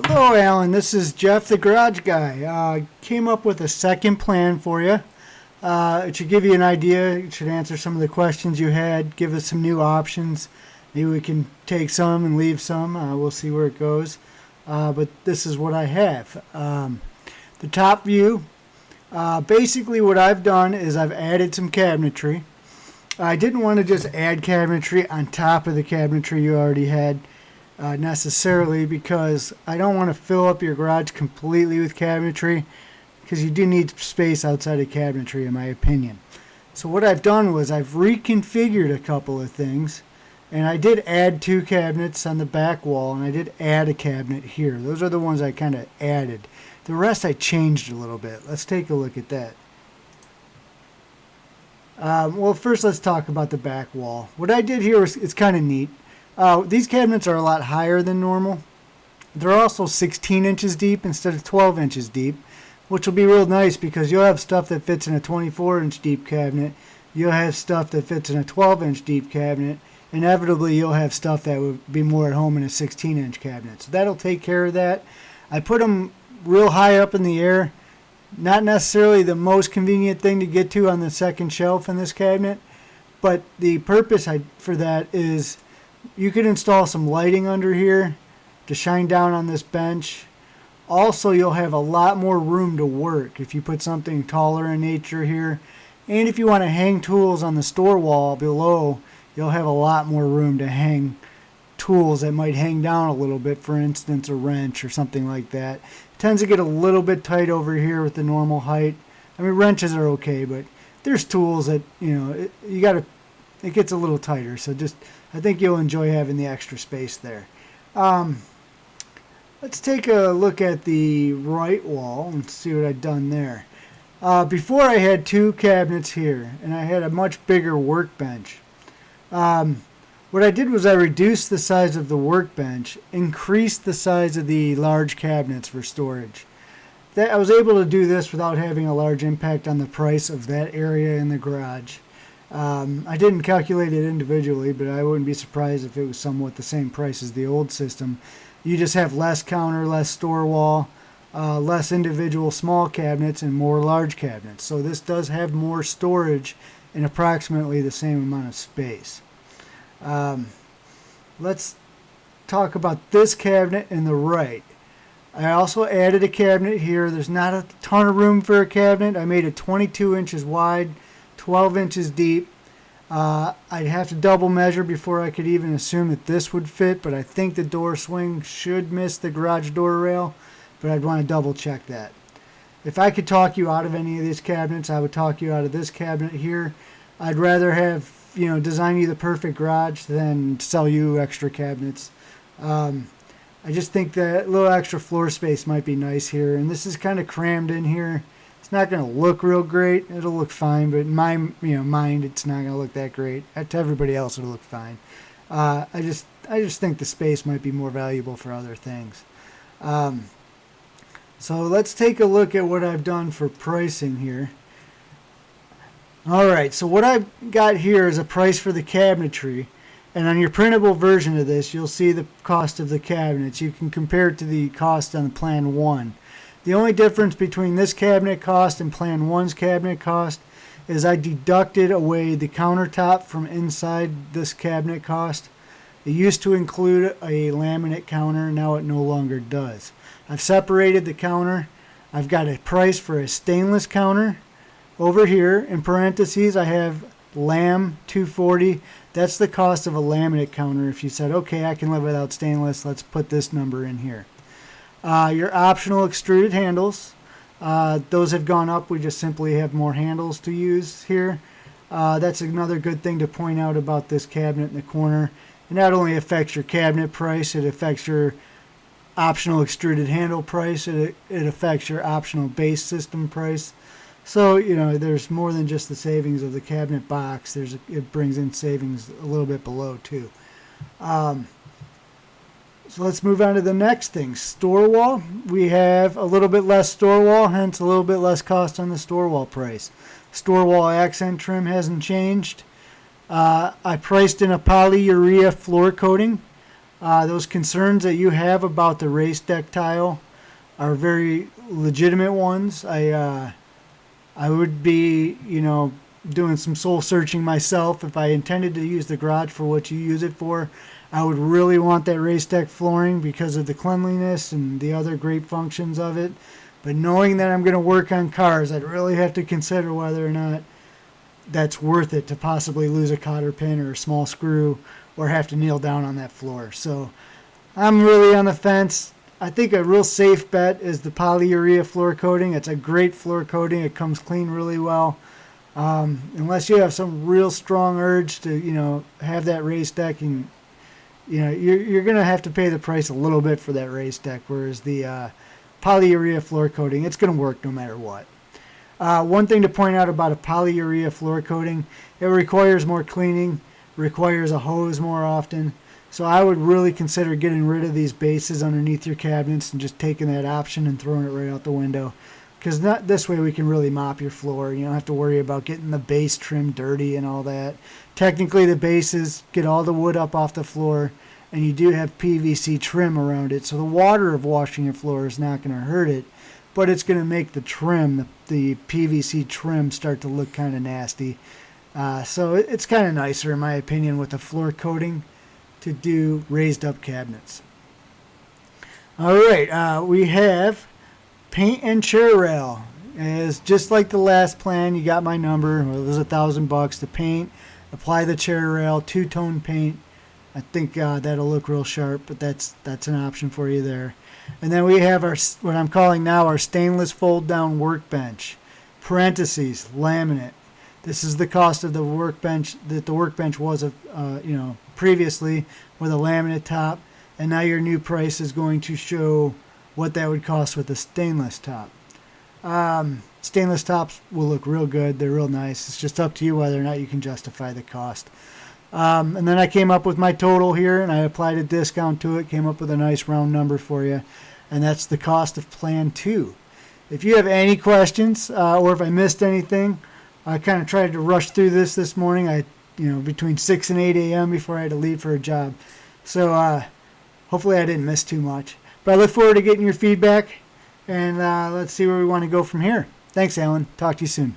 Hello, Alan. This is Jeff, the garage guy. Came up with a second plan for you. It should give you an idea. It should answer some of the questions you had, give us some new options. Maybe we can take some and leave some. We'll see where it goes. But this is what I have. The top view, basically what I've done is I've added some cabinetry. I didn't want to just add cabinetry on top of the cabinetry you already had. Necessarily, because I don't want to fill up your garage completely with cabinetry, because you do need space outside of cabinetry in my opinion. So what I've done was I've reconfigured a couple of things, and I did add two cabinets on the back wall, and I did add a cabinet here. Those are the ones I kind of added. The rest I changed a little bit. Let's take a look at that. Well, first let's talk about the back wall. What I did here is it's kind of neat. These cabinets are a lot higher than normal. They're also 16 inches deep instead of 12 inches deep, which will be real nice because you'll have stuff that fits in a 24-inch deep cabinet. You'll have stuff that fits in a 12-inch deep cabinet. Inevitably, you'll have stuff that would be more at home in a 16-inch cabinet. So that'll take care of that. I put them real high up in the air. Not necessarily the most convenient thing to get to on the second shelf in this cabinet, but the purpose for that is you could install some lighting under here to shine down on this bench. Also, you'll have a lot more room to work if you put something taller in nature here. And if you want to hang tools on the store wall below, you'll have a lot more room to hang tools that might hang down a little bit, for instance, a wrench or something like that. It tends to get a little bit tight over here with the normal height. I mean, wrenches are okay, but there's tools that, it gets a little tighter. So I think you'll enjoy having the extra space there. Let's take a look at the right wall and see what I've done there. Before I had two cabinets here, and I had a much bigger workbench. What I did was I reduced the size of the workbench, increased the size of the large cabinets for storage. I was able to do this without having a large impact on the price of that area in the garage. I didn't calculate it individually, but I wouldn't be surprised if it was somewhat the same price as the old system. You just have less counter, less store wall, less individual small cabinets, and more large cabinets. So this does have more storage in approximately the same amount of space. Let's talk about this cabinet in the right. I also added a cabinet here. There's not a ton of room for a cabinet. I made it 22 inches wide, 12 inches deep. I'd have to double measure before I could even assume that this would fit, but I think the door swing should miss the garage door rail, but I'd want to double check that. If I could talk you out of any of these cabinets, I would talk you out of this cabinet here. I'd rather have, design you the perfect garage than sell you extra cabinets. I just think that a little extra floor space might be nice here, and this is kind of crammed in here. It's not going to look real great. It'll look fine, but in my mind, it's not going to look that great. To everybody else, it'll look fine. I just think the space might be more valuable for other things. So let's take a look at what I've done for pricing here. All right, so what I've got here is a price for the cabinetry. And on your printable version of this, you'll see the cost of the cabinets. You can compare it to the cost on Plan 1. The only difference between this cabinet cost and Plan 1's cabinet cost is I deducted away the countertop from inside this cabinet cost. It used to include a laminate counter. Now it no longer does. I've separated the counter. I've got a price for a stainless counter. Over here, in parentheses, I have Lam 240. That's the cost of a laminate counter. If you said, okay, I can live without stainless, let's put this number in here. Your optional extruded handles, those have gone up. We just simply have more handles to use here. That's another good thing to point out about this cabinet in the corner. It not only affects your cabinet price, it affects your optional extruded handle price, it affects your optional base system price. So, there's more than just the savings of the cabinet box. It brings in savings a little bit below, too. So let's move on to the next thing. Store wall. We have a little bit less store wall, hence a little bit less cost on the store wall price. Store wall accent trim hasn't changed. I priced in a polyurea floor coating. Those concerns that you have about the race deck tile are very legitimate ones. I would be, doing some soul searching myself if I intended to use the garage for what you use it for. I would really want that race deck flooring because of the cleanliness and the other great functions of it. But knowing that I'm going to work on cars, I'd really have to consider whether or not that's worth it to possibly lose a cotter pin or a small screw or have to kneel down on that floor. So I'm really on the fence. I think a real safe bet is the polyurea floor coating. It's a great floor coating. It comes clean really well. Unless you have some real strong urge to, have that race deck, and you're going to have to pay the price a little bit for that race deck, whereas the polyurea floor coating, it's going to work no matter what. One thing to point out about a polyurea floor coating, it requires more cleaning, requires a hose more often. So I would really consider getting rid of these bases underneath your cabinets and just taking that option and throwing it right out the window. Because this way we can really mop your floor. You don't have to worry about getting the base trim dirty and all that. Technically the bases get all the wood up off the floor, and you do have PVC trim around it. So the water of washing your floor is not going to hurt it, but it's going to make the trim, the PVC trim, start to look kind of nasty. So it's kind of nicer, in my opinion, with the floor coating to do raised up cabinets. All right, we have paint and chair rail. It's just like the last plan. You got my number. It was $1,000 to paint. Apply the chair rail, two-tone paint. I think that'll look real sharp, but that's an option for you there. And then we have our, what I'm calling now, our stainless fold-down workbench. Parentheses, laminate. This is the cost of the workbench that the workbench was, previously with a laminate top, and now your new price is going to show what that would cost with a stainless top. Stainless tops will look real good. They're real nice. It's just up to you whether or not you can justify the cost. And then I came up with my total here, and I applied a discount to it, came up with a nice round number for you, and that's the cost of Plan 2. If you have any questions, or if I missed anything, I kind of tried to rush through this morning. Between 6 and 8 a.m. before I had to leave for a job. So hopefully I didn't miss too much. But I look forward to getting your feedback, and let's see where we want to go from here. Thanks, Alan. Talk to you soon.